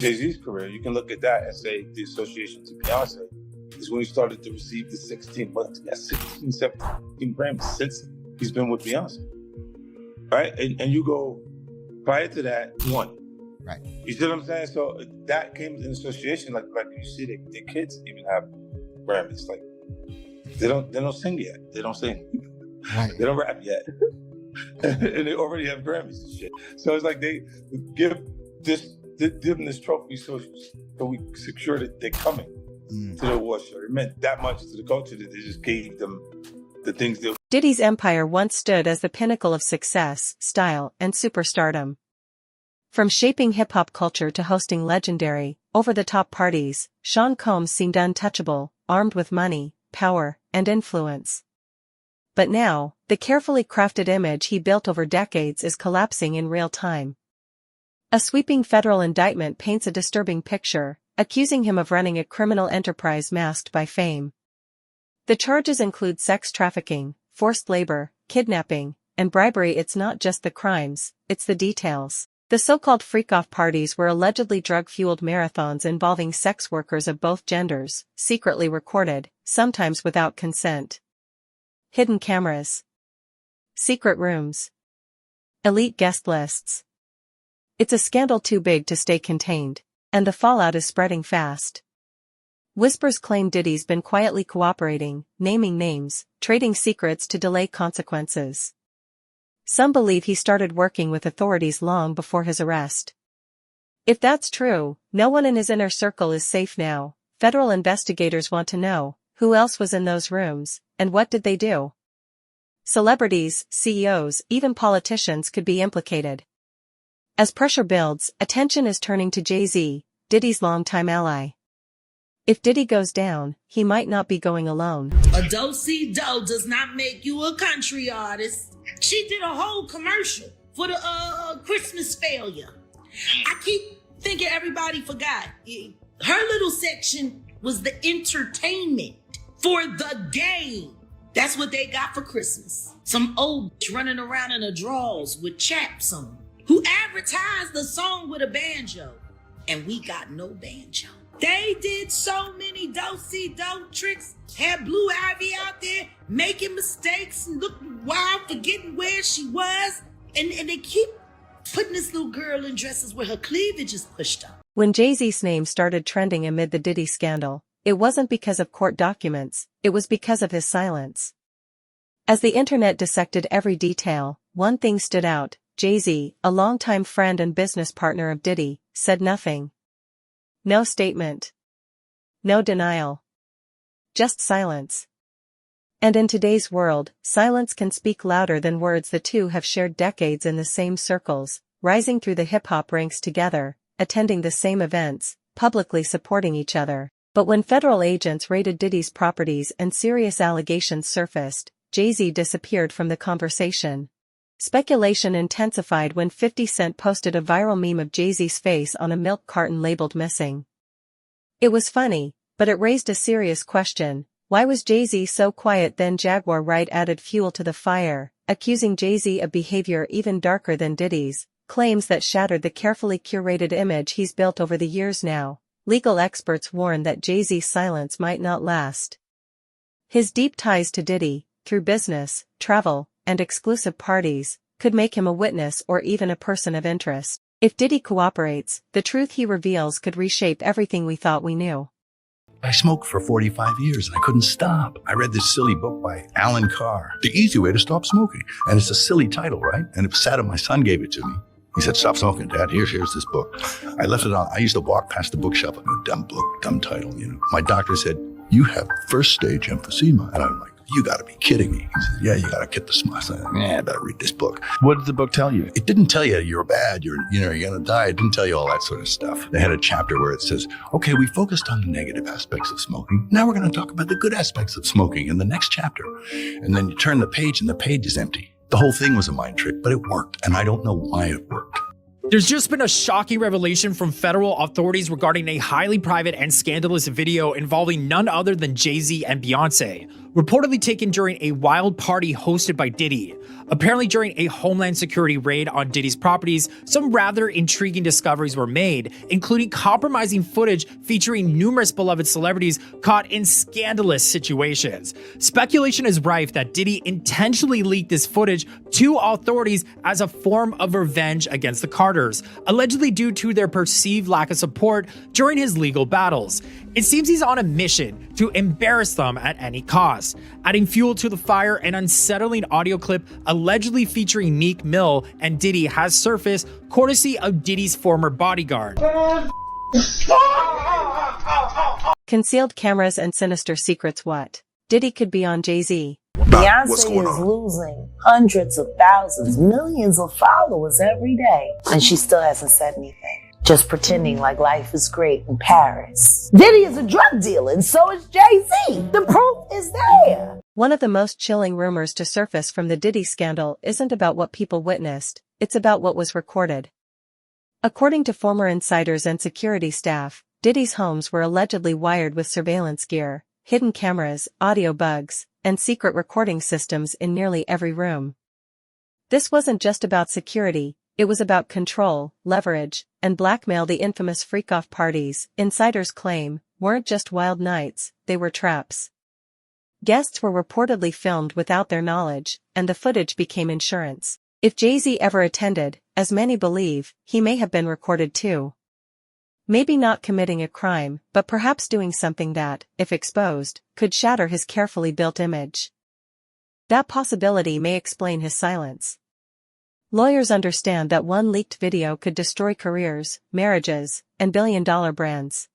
Jay-Z's career, you can look at that and say the association to Beyonce is when he started to receive the 16 17 Grammys since he's been with Beyonce. Right? And you go, prior to that, one. Right. You see what I'm saying? So that came in association, like you see their kids even have Grammys. Like they don't sing yet. They don't sing. Right. They don't rap yet. And they already have Grammys and shit. So it's like they give them this trophy so we secure that they're coming to the award show. It meant that much to the culture that they just gave them the things they... Diddy's empire once stood as the pinnacle of success, style, and superstardom. From shaping hip-hop culture to hosting legendary, over-the-top parties, Sean Combs seemed untouchable, armed with money, power, and influence. But now, the carefully crafted image he built over decades is collapsing in real time. A sweeping federal indictment paints a disturbing picture, accusing him of running a criminal enterprise masked by fame. The charges include sex trafficking, forced labor, kidnapping, and bribery. It's not just the crimes, it's the details. The so-called freak-off parties were allegedly drug-fueled marathons involving sex workers of both genders, secretly recorded, sometimes without consent. Hidden cameras. Secret rooms. Elite guest lists. It's a scandal too big to stay contained, and the fallout is spreading fast. Whispers claim Diddy's been quietly cooperating, naming names, trading secrets to delay consequences. Some believe he started working with authorities long before his arrest. If that's true, no one in his inner circle is safe now. Federal investigators want to know, who else was in those rooms, and what did they do? Celebrities, CEOs, even politicians could be implicated. As pressure builds, attention is turning to Jay-Z, Diddy's longtime ally. If Diddy goes down, he might not be going alone. A do-si-do does not make you a country artist. She did a whole commercial for the Christmas failure. I keep thinking everybody forgot. Her little section was the entertainment for the game. That's what they got for Christmas. Some old bitch running around in her drawers with chaps on, who advertised the song with a banjo. And we got no banjo. They did so many do-si-do tricks, had Blue Ivy out there making mistakes and looking wild, forgetting where she was. And they keep putting this little girl in dresses where her cleavage is pushed up. When Jay-Z's name started trending amid the Diddy scandal, it wasn't because of court documents, it was because of his silence. As the internet dissected every detail, one thing stood out: Jay-Z, a longtime friend and business partner of Diddy, said nothing. No statement. No denial. Just silence. And in today's world, silence can speak louder than words. The two have shared decades in the same circles, rising through the hip-hop ranks together, attending the same events, publicly supporting each other. But when federal agents raided Diddy's properties and serious allegations surfaced, Jay-Z disappeared from the conversation. Speculation intensified when 50 Cent posted a viral meme of Jay-Z's face on a milk carton labeled missing. It was funny, but it raised a serious question: why was Jay-Z so quiet? Then Jaguar Wright added fuel to the fire, accusing Jay-Z of behavior even darker than Diddy's, claims that shattered the carefully curated image he's built over the years. Now, legal experts warn that Jay-Z's silence might not last. His deep ties to Diddy, through business, travel, and exclusive parties, could make him a witness or even a person of interest. If Diddy cooperates, the truth he reveals could reshape everything we thought we knew. I smoked for 45 years and I couldn't stop. I read this silly book by Alan Carr, The Easy Way to Stop Smoking. And it's a silly title, right? And it was sad. My son gave it to me. He said, "Stop smoking, Dad. Here's this book." I left it on. I used to walk past the bookshelf and go, "Dumb book, dumb title." My doctor said, "You have first stage emphysema." And I'm like, "You got to be kidding me." He said, "Yeah, you got to get the smile." I said, "Yeah, I better read this book." What did the book tell you? It didn't tell you you're bad, you're going to die. It didn't tell you all that sort of stuff. They had a chapter where it says, okay, we focused on the negative aspects of smoking. Now we're going to talk about the good aspects of smoking in the next chapter. And then you turn the page and the page is empty. The whole thing was a mind trick, but it worked. And I don't know why it worked. There's just been a shocking revelation from federal authorities regarding a highly private and scandalous video involving none other than Jay-Z and Beyoncé. reportedly taken during a wild party hosted by Diddy. Apparently, during a Homeland Security raid on Diddy's properties, some rather intriguing discoveries were made, including compromising footage featuring numerous beloved celebrities caught in scandalous situations. Speculation is rife that Diddy intentionally leaked this footage to authorities as a form of revenge against the Carters, allegedly due to their perceived lack of support during his legal battles. It seems he's on a mission to embarrass them at any cost. Adding fuel to the fire, an unsettling audio clip allegedly featuring Meek Mill and Diddy has surfaced, courtesy of Diddy's former bodyguard. Concealed cameras and sinister secrets. What? Diddy could be on Jay-Z. Beyonce is losing hundreds of thousands, millions of followers every day, and she still hasn't said anything. Just pretending like life is great in Paris. Diddy is a drug dealer, and so is Jay-Z. The proof is there. One of the most chilling rumors to surface from the Diddy scandal isn't about what people witnessed, it's about what was recorded. According to former insiders and security staff, Diddy's homes were allegedly wired with surveillance gear, hidden cameras, audio bugs, and secret recording systems in nearly every room. This wasn't just about security, it was about control, leverage, and blackmail. The infamous freak-off parties, insiders claim, weren't just wild nights, they were traps. Guests were reportedly filmed without their knowledge, and the footage became insurance. If Jay-Z ever attended, as many believe, he may have been recorded too. Maybe not committing a crime, but perhaps doing something that, if exposed, could shatter his carefully built image. That possibility may explain his silence. Lawyers understand that one leaked video could destroy careers, marriages, and billion-dollar brands.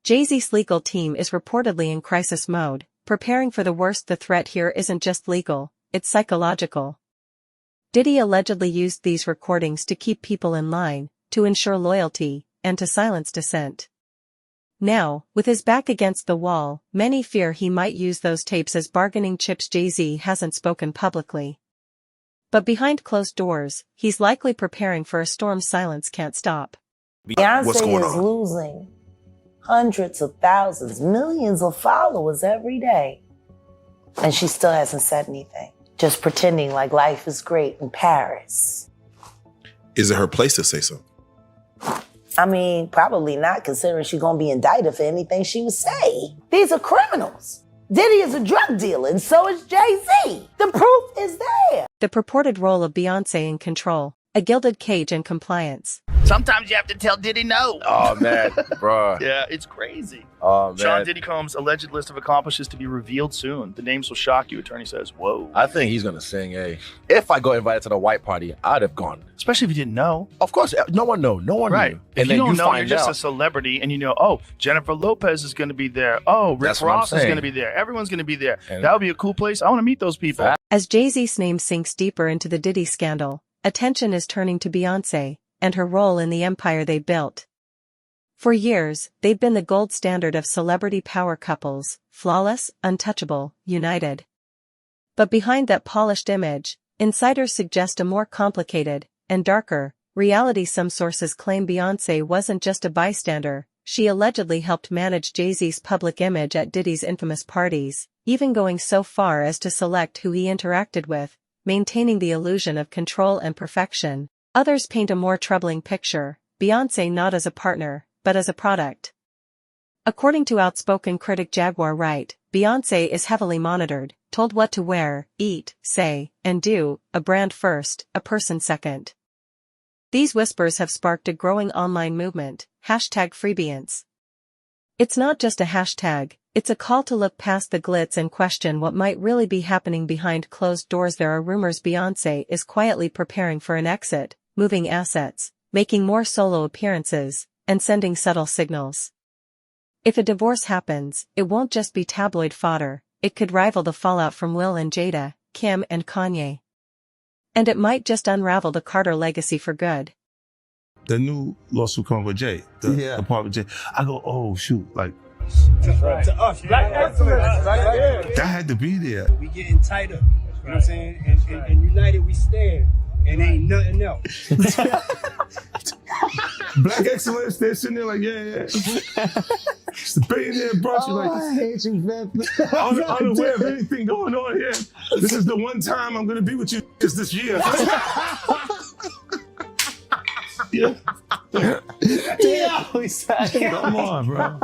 Jay-Z's legal team is reportedly in crisis mode, preparing for the worst. The threat here isn't just legal, it's psychological. Diddy allegedly used these recordings to keep people in line, to ensure loyalty, and to silence dissent. Now, with his back against the wall, many fear he might use those tapes as bargaining chips. Jay-Z hasn't spoken publicly. But behind closed doors, he's likely preparing for a storm silence can't stop. Beyonce is losing hundreds of thousands, millions of followers every day, and she still hasn't said anything. Just pretending like life is great in Paris. Is it her place to say so? I mean, probably not, considering she's gonna be indicted for anything she would say. These are criminals. Diddy is a drug dealer, and so is Jay-Z. The proof is there. The purported role of Beyoncé in control, a gilded cage and compliance. Sometimes you have to tell Diddy no. Oh, man, bro. Yeah, it's crazy. Oh, man. Sean Diddy Combs' alleged list of accomplices to be revealed soon. The names will shock you, attorney says. Whoa. I think he's going to sing, if I got invited to the white party, I'd have gone. Especially if you didn't know. Of course, no one knew. No one right. knew. If you don't know, you're just a celebrity, and you know, oh, Jennifer Lopez is going to be there. Oh, Rick Ross is going to be there. Everyone's going to be there. That would be a cool place. I want to meet those people. As Jay-Z's name sinks deeper into the Diddy scandal, attention is turning to Beyoncé and her role in the empire they built. For years, they've been the gold standard of celebrity power couples, flawless, untouchable, united. But behind that polished image, insiders suggest a more complicated, and darker, reality. Some sources claim Beyoncé wasn't just a bystander, she allegedly helped manage Jay-Z's public image at Diddy's infamous parties, even going so far as to select who he interacted with, maintaining the illusion of control and perfection. Others paint a more troubling picture, Beyoncé not as a partner, but as a product. According to outspoken critic Jaguar Wright, Beyoncé is heavily monitored, told what to wear, eat, say, and do, a brand first, a person second. These whispers have sparked a growing online movement, #FreeBeyoncé. It's not just a hashtag, it's a call to look past the glitz and question what might really be happening behind closed doors. There are rumors Beyoncé is quietly preparing for an exit, moving assets, making more solo appearances, and sending subtle signals. If a divorce happens, it won't just be tabloid fodder, it could rival the fallout from Will and Jada, Kim and Kanye. And it might just unravel the Carter legacy for good. The new lawsuit coming with Jay, the part with Jay, I go, oh shoot, like, to us, black excellence, that had to be there. We getting tighter, you know what I'm saying? And united we stand. and ain't nothing else. Black excellence, they're sitting there like, yeah. It's the billionaire brought you like, I hate you, man. unaware of anything going on here. This is the one time I'm gonna be with you is this year. Yeah. Come on, bro.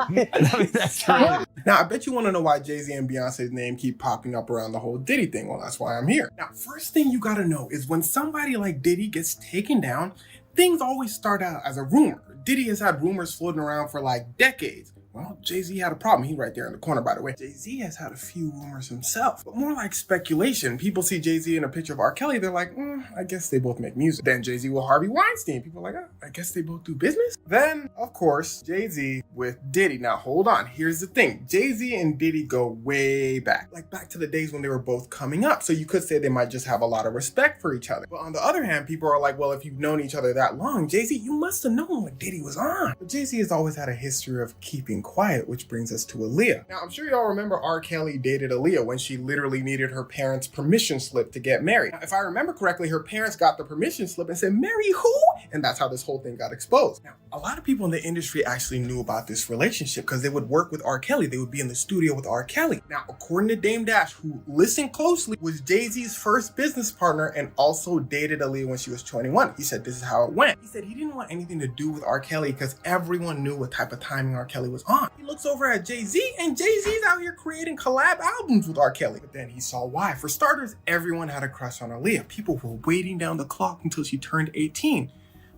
That's right. Now, I bet you want to know why Jay-Z and Beyonce's name keep popping up around the whole Diddy thing. Well, that's why I'm here. Now, first thing you gotta know is when somebody like Diddy gets taken down, things always start out as a rumor. Diddy has had rumors floating around for like decades. Well, Jay-Z had a problem. He's right there in the corner, by the way. Jay-Z has had a few rumors himself, but more like speculation. People see Jay-Z in a picture of R. Kelly, they're like, I guess they both make music. Then Jay-Z with Harvey Weinstein. People are like, I guess they both do business. Then, of course, Jay-Z with Diddy. Now, hold on. Here's the thing. Jay-Z and Diddy go way back. Like back to the days when they were both coming up. So you could say they might just have a lot of respect for each other. But on the other hand, people are like, well, if you've known each other that long, Jay-Z, you must have known what Diddy was on. But Jay-Z has always had a history of keeping quiet, which brings us to Aaliyah. Now, I'm sure y'all remember R. Kelly dated Aaliyah when she literally needed her parents' permission slip to get married. Now, if I remember correctly, her parents got the permission slip and said, marry who? And that's how this whole thing got exposed. Now, a lot of people in the industry actually knew about this relationship because they would work with R. Kelly. They would be in the studio with R. Kelly. Now, according to Dame Dash, who listened closely, was Jay-Z's first business partner and also dated Aaliyah when she was 21. He said this is how it went. He said he didn't want anything to do with R. Kelly because everyone knew what type of timing R. Kelly was on. He looks over at Jay-Z and Jay-Z's out here creating collab albums with R. Kelly. But then he saw why. For starters, everyone had a crush on Aaliyah. People were waiting down the clock until she turned 18.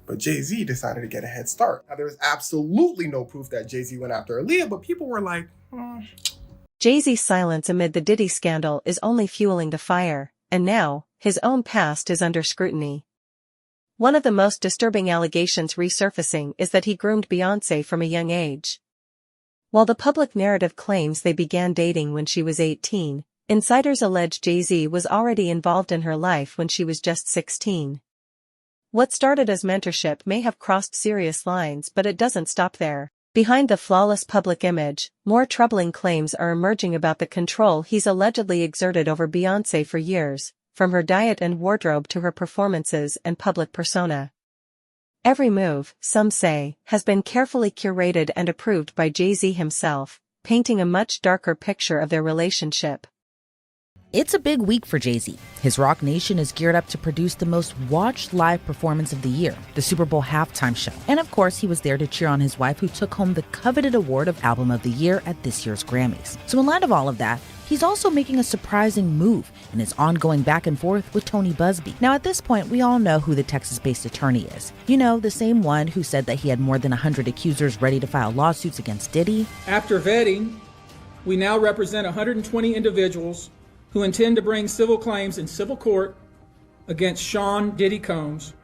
But Jay-Z decided to get a head start. Now, there was absolutely no proof that Jay-Z went after Aaliyah, but people were like, Jay-Z's silence amid the Diddy scandal is only fueling the fire, and now, his own past is under scrutiny. One of the most disturbing allegations resurfacing is that he groomed Beyoncé from a young age. While the public narrative claims they began dating when she was 18, insiders allege Jay-Z was already involved in her life when she was just 16. What started as mentorship may have crossed serious lines, but it doesn't stop there. Behind the flawless public image, more troubling claims are emerging about the control he's allegedly exerted over Beyoncé for years, from her diet and wardrobe to her performances and public persona. Every move, some say, has been carefully curated and approved by Jay-Z himself, painting a much darker picture of their relationship. It's a big week for Jay-Z. His Rock Nation is geared up to produce the most watched live performance of the year, the Super Bowl halftime show. And of course, he was there to cheer on his wife, who took home the coveted award of Album of the Year at this year's Grammys. So in light of all of that, he's also making a surprising move in his ongoing back and forth with Tony Buzbee. Now at this point, we all know who the Texas-based attorney is. You know, the same one who said that he had more than 100 accusers ready to file lawsuits against Diddy. After vetting, we now represent 120 individuals who intend to bring civil claims in civil court against Sean Diddy Combs,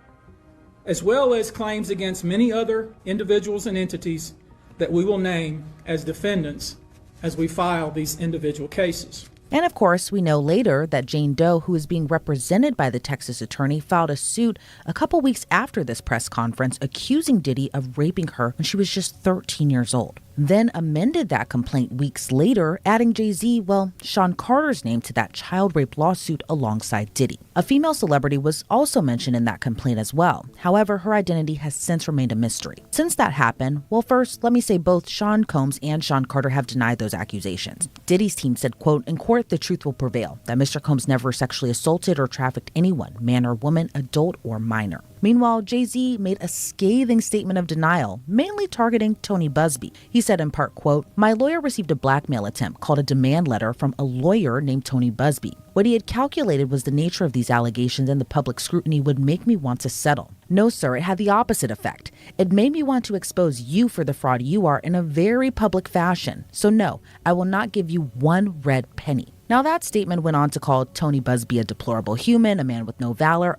as well as claims against many other individuals and entities that we will name as defendants as we file these individual cases. And of course, we know later that Jane Doe, who is being represented by the Texas attorney, filed a suit a couple weeks after this press conference accusing Diddy of raping her when she was just 13 years old. Then amended that complaint weeks later, adding Jay-Z, Sean Carter's name to that child rape lawsuit alongside Diddy. A female celebrity was also mentioned in that complaint as well. However, her identity has since remained a mystery. Since that happened, first, let me say both Sean Combs and Sean Carter have denied those accusations. Diddy's team said, quote, "In court, the truth will prevail, that Mr. Combs never sexually assaulted or trafficked anyone, man or woman, adult or minor." Meanwhile, Jay-Z made a scathing statement of denial, mainly targeting Tony Buzbee. He said in part, quote, "My lawyer received a blackmail attempt called a demand letter from a lawyer named Tony Buzbee. What he had calculated was the nature of these allegations and the public scrutiny would make me want to settle. No, sir, it had the opposite effect. It made me want to expose you for the fraud you are in a very public fashion. So no, I will not give you one red penny." Now that statement went on to call Tony Buzbee a deplorable human, a man with no valor,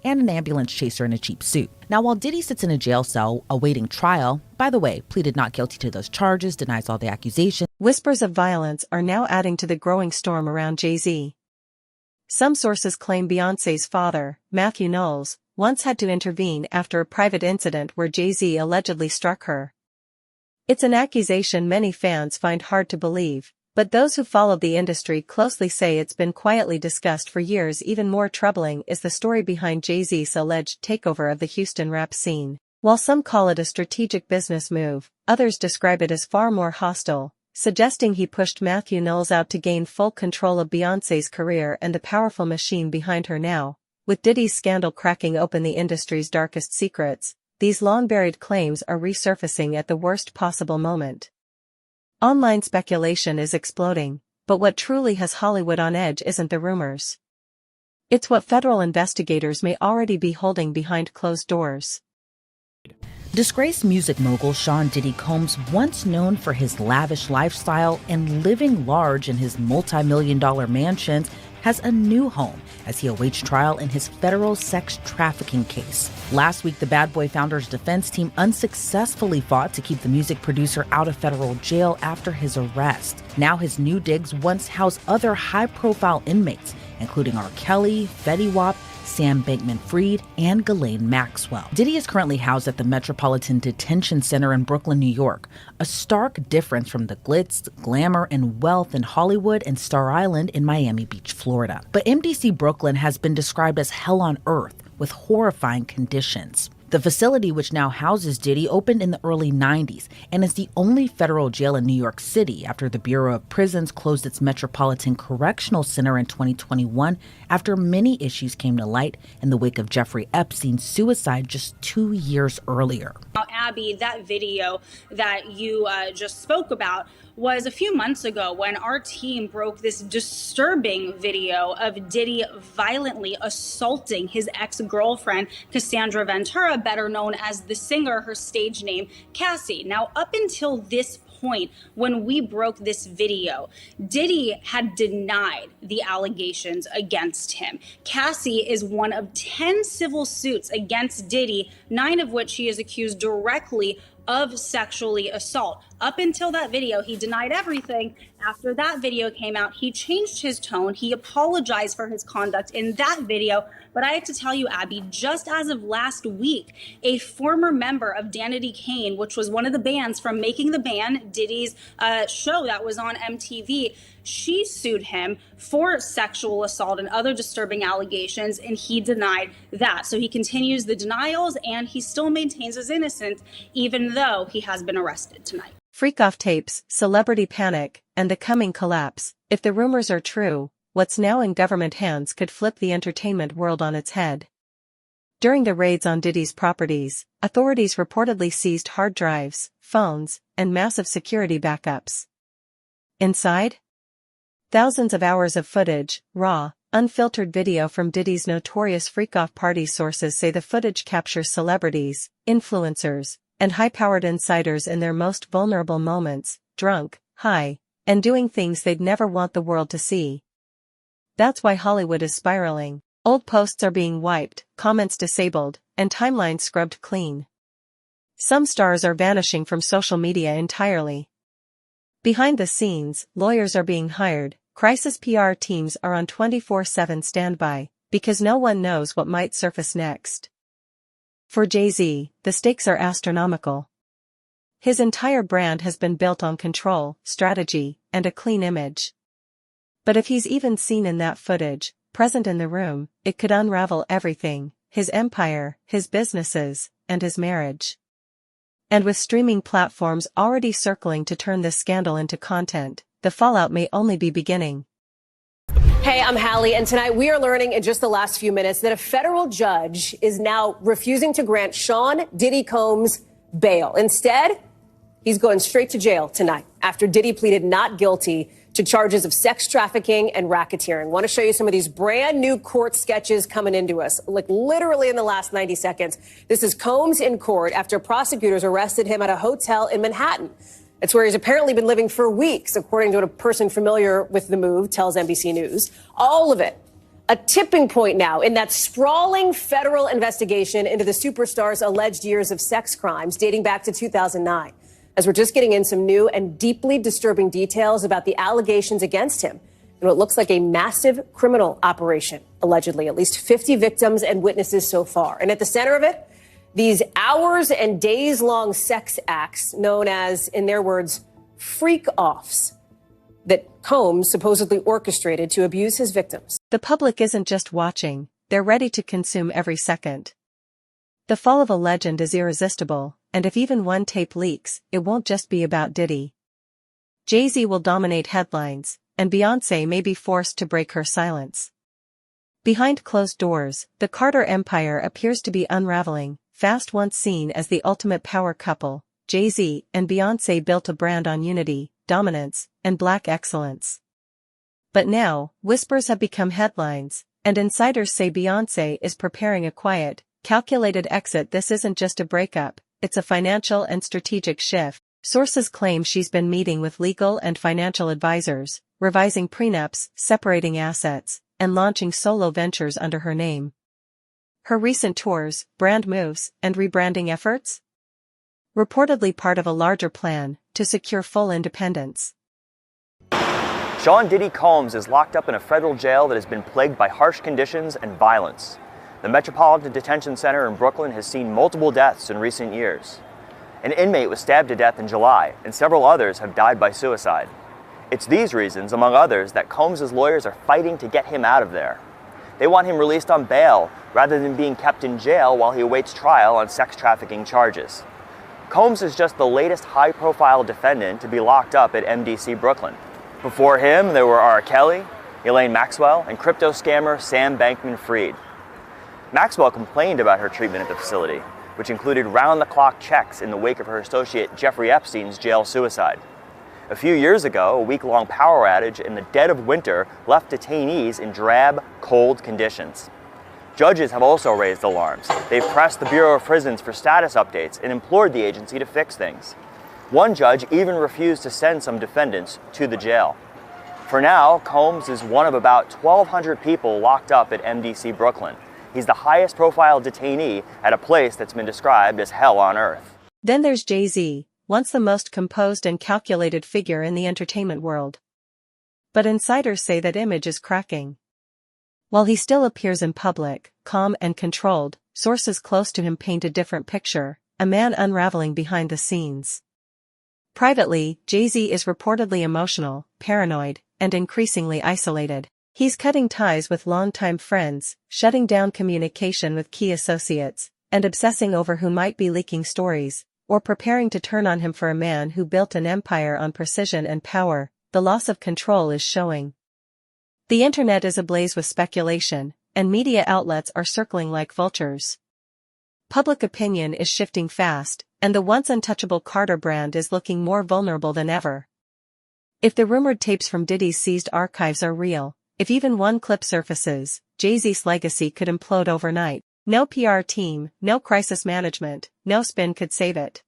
and an ambulance chaser in a cheap suit. Now while Diddy sits in a jail cell awaiting trial, by the way, pleaded not guilty to those charges, denies all the accusations. Whispers of violence are now adding to the growing storm around Jay-Z. Some sources claim Beyoncé's father, Matthew Knowles, once had to intervene after a private incident where Jay-Z allegedly struck her. It's an accusation many fans find hard to believe, But those who followed the industry closely say it's been quietly discussed for years. Even more troubling is the story behind Jay-Z's alleged takeover of the Houston rap scene. While some call it a strategic business move, others describe it as far more hostile, suggesting he pushed Matthew Knowles out to gain full control of Beyoncé's career and the powerful machine behind her now. With Diddy's scandal cracking open the industry's darkest secrets, these long-buried claims are resurfacing at the worst possible moment. Online speculation is exploding, but what truly has Hollywood on edge isn't the rumors. It's what federal investigators may already be holding behind closed doors. Disgraced music mogul Sean Diddy Combs, once known for his lavish lifestyle and living large in his multi-million-dollar mansions, has a new home as he awaits trial in his federal sex trafficking case. Last week, the Bad Boy Founders defense team unsuccessfully fought to keep the music producer out of federal jail after his arrest. Now his new digs once house other high-profile inmates, including R. Kelly, Fetty Wap, Sam Bankman-Fried, and Ghislaine Maxwell. Diddy is currently housed at the Metropolitan Detention Center in Brooklyn, New York, a stark difference from the glitz, glamour, and wealth in Hollywood and Star Island in Miami Beach, Florida. But MDC Brooklyn has been described as hell on earth, with horrifying conditions. The facility, which now houses Diddy, opened in the early 90s and is the only federal jail in New York City after the Bureau of Prisons closed its Metropolitan Correctional Center in 2021 after many issues came to light in the wake of Jeffrey Epstein's suicide just 2 years earlier. Now, Abby, that video that you just spoke about was a few months ago when our team broke this disturbing video of Diddy violently assaulting his ex-girlfriend, Cassandra Ventura, better known as the singer, her stage name, Cassie. Now, up until this point, when we broke this video, Diddy had denied the allegations against him. Cassie is one of 10 civil suits against Diddy, 9 of which he is accused directly of sexually assault. Up until that video, he denied everything. After that video came out, he changed his tone. He apologized for his conduct in that video. But I have to tell you, Abby, just as of last week, a former member of Danity Kane, which was one of the bands from Making the Band, Diddy's show that was on MTV, she sued him for sexual assault and other disturbing allegations, and he denied that. So he continues the denials, and he still maintains his innocence, even though he has been arrested tonight. Freak-off tapes, celebrity panic, and the coming collapse. If the rumors are true, what's now in government hands could flip the entertainment world on its head. During the raids on Diddy's properties, authorities reportedly seized hard drives, phones, and massive security backups. Inside? Thousands of hours of footage, raw, unfiltered video from Diddy's notorious freak-off party. Sources say the footage captures celebrities, influencers, and high-powered insiders in their most vulnerable moments, drunk, high, and doing things they'd never want the world to see. That's why Hollywood is spiraling. Old posts are being wiped, comments disabled, and timelines scrubbed clean. Some stars are vanishing from social media entirely. Behind the scenes, lawyers are being hired, crisis PR teams are on 24/7 standby, because no one knows what might surface next. For Jay-Z, the stakes are astronomical. His entire brand has been built on control, strategy, and a clean image. But if he's even seen in that footage, present in the room, it could unravel everything: his empire, his businesses, and his marriage. And with streaming platforms already circling to turn this scandal into content, the fallout may only be beginning. Hey, I'm Hallie, and tonight we are learning in just the last few minutes that a federal judge is now refusing to grant Sean Diddy Combs bail. Instead, he's going straight to jail tonight after Diddy pleaded not guilty to charges of sex trafficking and racketeering. Want to show you some of these brand new court sketches coming into us, like literally in the last 90 seconds. This is Combs in court after prosecutors arrested him at a hotel in Manhattan. It's where he's apparently been living for weeks, according to what a person familiar with the move tells NBC News. All of it a tipping point now in that sprawling federal investigation into the superstar's alleged years of sex crimes dating back to 2009. As we're just getting in some new and deeply disturbing details about the allegations against him and what looks like a massive criminal operation, allegedly. At least 50 victims and witnesses so far. And at the center of it, these hours and days-long sex acts known as, in their words, freak-offs that Combs supposedly orchestrated to abuse his victims. The public isn't just watching, they're ready to consume every second. The fall of a legend is irresistible, and if even one tape leaks, it won't just be about Diddy. Jay-Z will dominate headlines, and Beyoncé may be forced to break her silence. Behind closed doors, the Carter empire appears to be unraveling. Fast, once seen as the ultimate power couple, Jay-Z and Beyoncé built a brand on unity, dominance, and black excellence. But now, whispers have become headlines, and insiders say Beyoncé is preparing a quiet, calculated exit. This isn't just a breakup, it's a financial and strategic shift. Sources claim she's been meeting with legal and financial advisors, revising prenups, separating assets, and launching solo ventures under her name. Her recent tours, brand moves, and rebranding efforts? Reportedly part of a larger plan to secure full independence. Sean Diddy Combs is locked up in a federal jail that has been plagued by harsh conditions and violence. The Metropolitan Detention Center in Brooklyn has seen multiple deaths in recent years. An inmate was stabbed to death in July, and several others have died by suicide. It's these reasons, among others, that Combs' lawyers are fighting to get him out of there. They want him released on bail rather than being kept in jail while he awaits trial on sex trafficking charges. Combs is just the latest high-profile defendant to be locked up at MDC Brooklyn. Before him, there were R. Kelly, Elaine Maxwell, and crypto scammer Sam Bankman-Fried. Maxwell complained about her treatment at the facility, which included round-the-clock checks in the wake of her associate Jeffrey Epstein's jail suicide. A few years ago, a week-long power outage in the dead of winter left detainees in drab, cold conditions. Judges have also raised alarms. They've pressed the Bureau of Prisons for status updates and implored the agency to fix things. One judge even refused to send some defendants to the jail. For now, Combs is one of about 1,200 people locked up at MDC Brooklyn. He's the highest profile detainee at a place that's been described as hell on earth. Then there's Jay-Z, once the most composed and calculated figure in the entertainment world. But insiders say that image is cracking. While he still appears in public, calm and controlled, sources close to him paint a different picture, a man unraveling behind the scenes. Privately, Jay-Z is reportedly emotional, paranoid, and increasingly isolated. He's cutting ties with longtime friends, shutting down communication with key associates, and obsessing over who might be leaking stories, or preparing to turn on him for a man who built an empire on precision and power. The loss of control is showing. The internet is ablaze with speculation, and media outlets are circling like vultures. Public opinion is shifting fast, and the once untouchable Carter brand is looking more vulnerable than ever. If the rumored tapes from Diddy's seized archives are real, if even one clip surfaces, Jay-Z's legacy could implode overnight. No PR team, no crisis management, no spin could save it.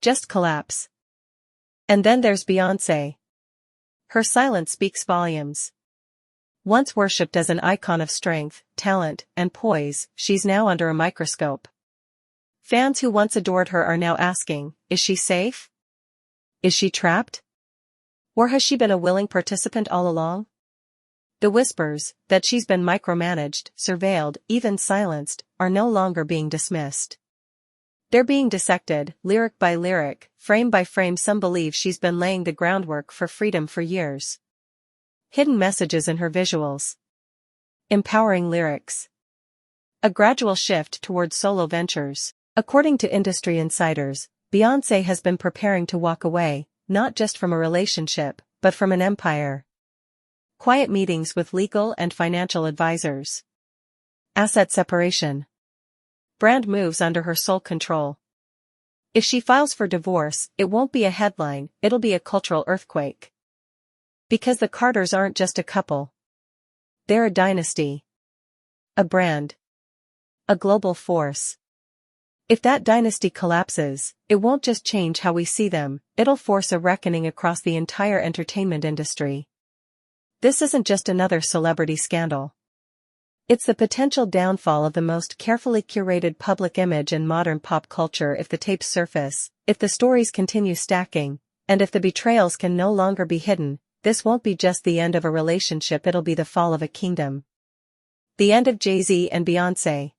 Just collapse. And then there's Beyoncé. Her silence speaks volumes. Once worshipped as an icon of strength, talent, and poise, she's now under a microscope. Fans who once adored her are now asking, is she safe? Is she trapped? Or has she been a willing participant all along? The whispers, that she's been micromanaged, surveilled, even silenced, are no longer being dismissed. They're being dissected, lyric by lyric, frame by frame. Some believe she's been laying the groundwork for freedom for years. Hidden messages in her visuals. Empowering lyrics. A gradual shift towards solo ventures. According to industry insiders, Beyoncé has been preparing to walk away, not just from a relationship, but from an empire. Quiet meetings with legal and financial advisors. Asset separation. Brand moves under her sole control. If she files for divorce, it won't be a headline, it'll be a cultural earthquake. Because the Carters aren't just a couple. They're a dynasty. A brand. A global force. If that dynasty collapses, it won't just change how we see them, it'll force a reckoning across the entire entertainment industry. This isn't just another celebrity scandal. It's the potential downfall of the most carefully curated public image in modern pop culture if the tapes surface, if the stories continue stacking, and if the betrayals can no longer be hidden. This won't be just the end of a relationship, it'll be the fall of a kingdom. The end of Jay-Z and Beyoncé.